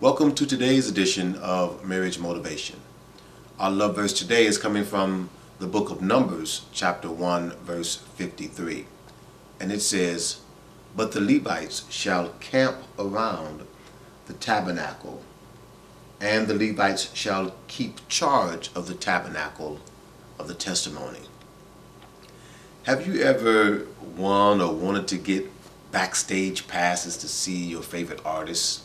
Welcome to today's edition of Marriage Motivation. Our love verse today is coming from the book of Numbers, chapter 1, verse 53. And it says, "But the Levites shall camp around the tabernacle, and the Levites shall keep charge of the tabernacle of the testimony." Have you ever wanted to get backstage passes to see your favorite artists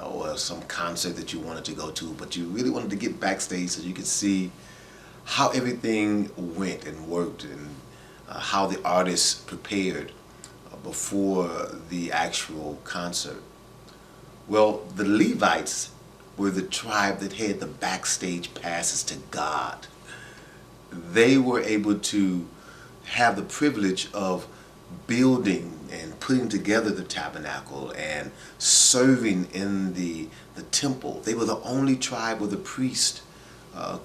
or some concert that you wanted to go to, but you really wanted to get backstage so you could see how everything went and worked and how the artists prepared before the actual concert? Well, the Levites were the tribe that had the backstage passes to God. They were able to have the privilege of building and putting together the tabernacle and serving in the temple. They were the only tribe where the priest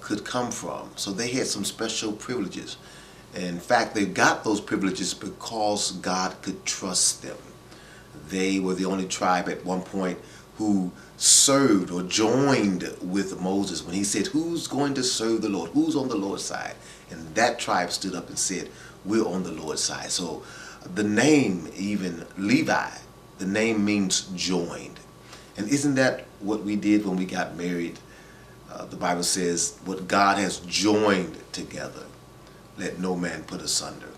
could come from. So they had some special privileges. In fact, they got those privileges because God could trust them. They were the only tribe at one point who served or joined with Moses when he said, "Who's going to serve the Lord? Who's on the Lord's side?" And that tribe stood up and said, "We're on the Lord's side." So the name, even Levi, the name means joined. And isn't that what we did when we got married? The Bible says, "What God has joined together, let no man put asunder."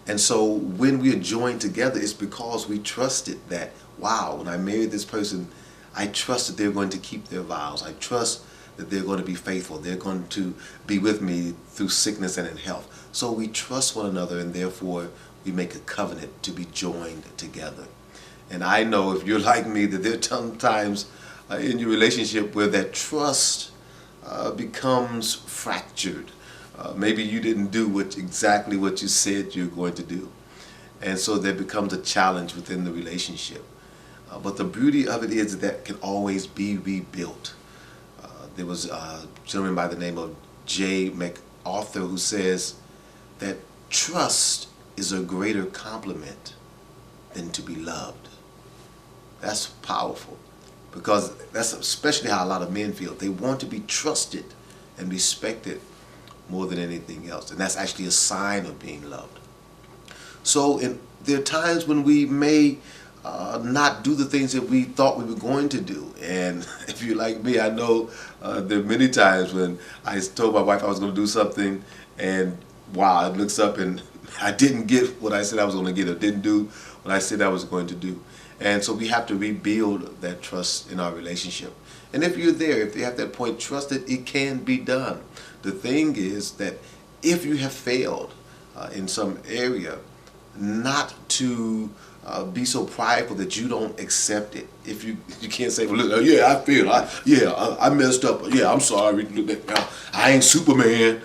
And so when we are joined together, it's because we trusted that, wow, when I married this person, I trust that they're going to keep their vows. I trust that they're going to be faithful. They're going to be with me through sickness and in health. So we trust one another, and therefore we make a covenant to be joined together. And I know, if you're like me, that there are sometimes in your relationship where that trust becomes fractured. Maybe you didn't do exactly what you said you're going to do. And so there becomes a challenge within the relationship. But the beauty of it is that can always be rebuilt. There was a gentleman by the name of J. MacArthur who says that trust is a greater compliment than to be loved. That's powerful, because that's especially how a lot of men feel. They want to be trusted and respected more than anything else, and that's actually a sign of being loved. So there are times when we may not do the things that we thought we were going to do. And if you're like me, I know there are many times when I told my wife I was going to do something, and wow, it looks up and I didn't get what I said I was going to get, or didn't do what I said I was going to do. And so we have to rebuild that trust in our relationship. And if you're there, if you have that point, trust that it can be done. The thing is that if you have failed in some area, not to be so prideful that you don't accept it. If you can't say, "Well, listen, yeah, I failed. I messed up. Yeah, I'm sorry. I ain't Superman.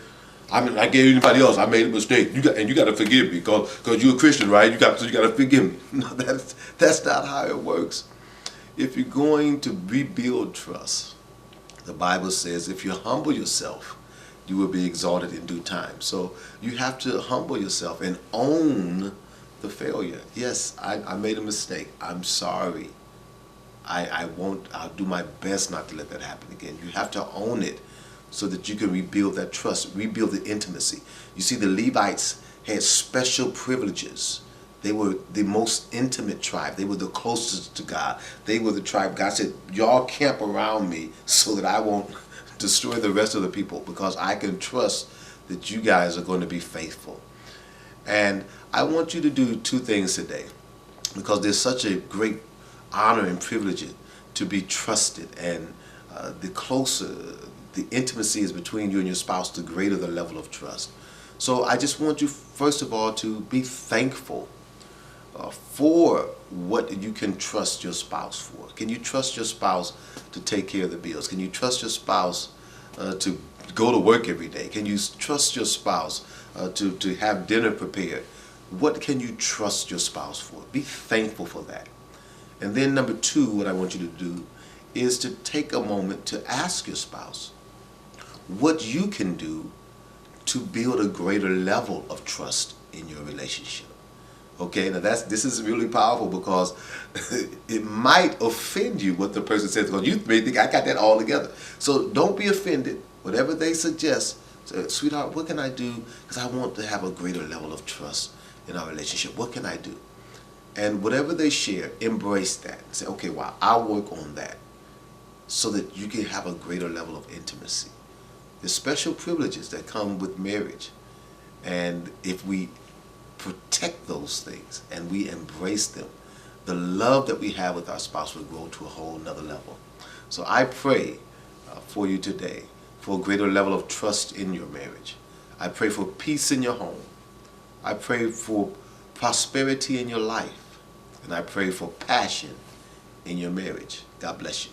I mean, I gave anybody else. I made a mistake. You got to forgive me because you're a Christian, right? You got to forgive me." No, that's not how it works. If you're going to rebuild trust, the Bible says, if you humble yourself, you will be exalted in due time. So you have to humble yourself and own the failure. Yes, I made a mistake. I'm sorry. I'll do my best not to let that happen again. You have to own it so that you can rebuild that trust, rebuild the intimacy. You see, the Levites had special privileges. They were the most intimate tribe. They were the closest to God. They were the tribe God said, "Y'all camp around me so that I won't destroy the rest of the people, because I can trust that you guys are going to be faithful." And I want you to do two things today, because there's such a great honor and privilege to be trusted. And the closer the intimacy is between you and your spouse, the greater the level of trust. So I just want you, first of all, to be thankful for what you can trust your spouse for. Can you trust your spouse to take care of the bills? Can you trust your spouse to go to work every day? Can you trust your spouse to have dinner prepared? What can you trust your spouse for? Be thankful for that. And then number two, what I want you to do is to take a moment to ask your spouse what you can do to build a greater level of trust in your relationship. Okay, now this is really powerful because it might offend you what the person says, because you may think I got that all together. So don't be offended. Whatever they suggest, say, sweetheart, what can I do? Because I want to have a greater level of trust in our relationship. What can I do? And whatever they share, embrace that. Say, okay, wow, I'll work on that so that you can have a greater level of intimacy. There's special privileges that come with marriage. And if we protect those things and we embrace them, the love that we have with our spouse will grow to a whole nother level. So I pray for you today for a greater level of trust in your marriage. I pray for peace in your home. I pray for prosperity in your life. And I pray for passion in your marriage. God bless you.